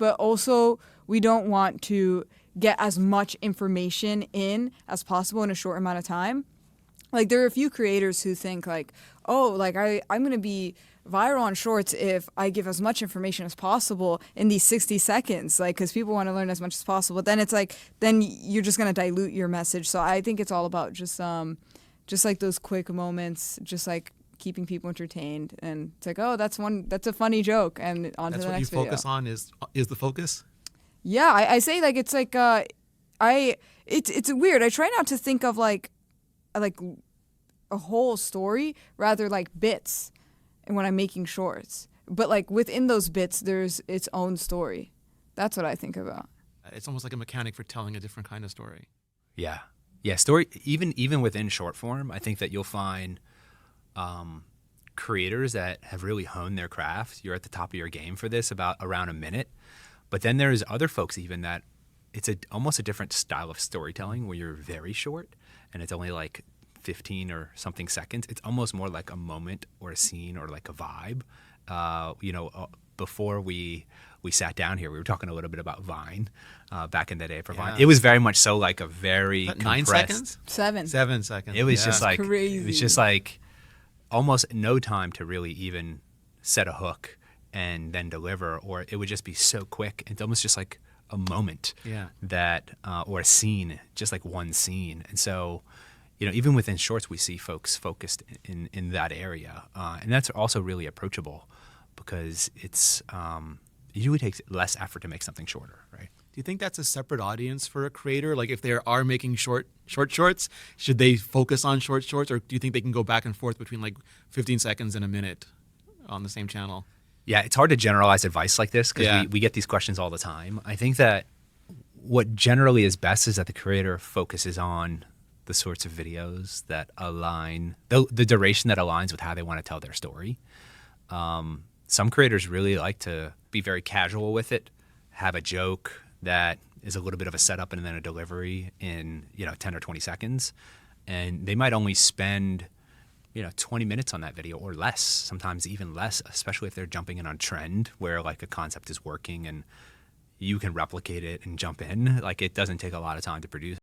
but also we don't want to get as much information in as possible in a short amount of time. Like, there are a few creators who think like, oh, like I'm going to be viral on shorts if I give as much information as possible in these 60 seconds, like, because people want to learn as much as possible. But then it's like, then you're just going to dilute your message. So I think it's all about just like those quick moments, just like keeping people entertained. And it's like, oh, that's a funny joke, and on to the next video. That's what you focus on is the focus? Yeah, I say like it's like it's weird. I try not to think of like a whole story, rather like bits, and when I'm making shorts. But like within those bits, there's its own story. That's what I think about. It's almost like a mechanic for telling a different kind of story. Yeah. Story, even within short form, I think that you'll find creators that have really honed their craft. You're at the top of your game for this, about around a minute. But then there's other folks even that it's almost a different style of storytelling where you're very short and it's only like 15 or something seconds. It's almost more like a moment or a scene or like a vibe. Before we sat down here, we were talking a little bit about Vine back in the day for Vine. It was very much so like a very compressed. 9 seconds? 7. 7 seconds. It was just like crazy. It was just like almost no time to really even set a hook and then deliver, or it would just be so quick. It's almost just like a moment that or a scene, just like one scene. And so, even within shorts, we see folks focused in that area, and that's also really approachable because it's it usually takes less effort to make something shorter, right? Do you think that's a separate audience for a creator? Like, if they are making short shorts, should they focus on short shorts, or do you think they can go back and forth between like 15 seconds and a minute on the same channel? Yeah, it's hard to generalize advice like this because we get these questions all the time. I think that what generally is best is that the creator focuses on the sorts of videos that align, the duration that aligns with how they want to tell their story. Some creators really like to be very casual with it, have a joke that is a little bit of a setup and then a delivery in 10 or 20 seconds. And they might only spend 20 minutes on that video or less, sometimes even less, especially if they're jumping in on trend where like a concept is working and you can replicate it and jump in. Like, it doesn't take a lot of time to produce.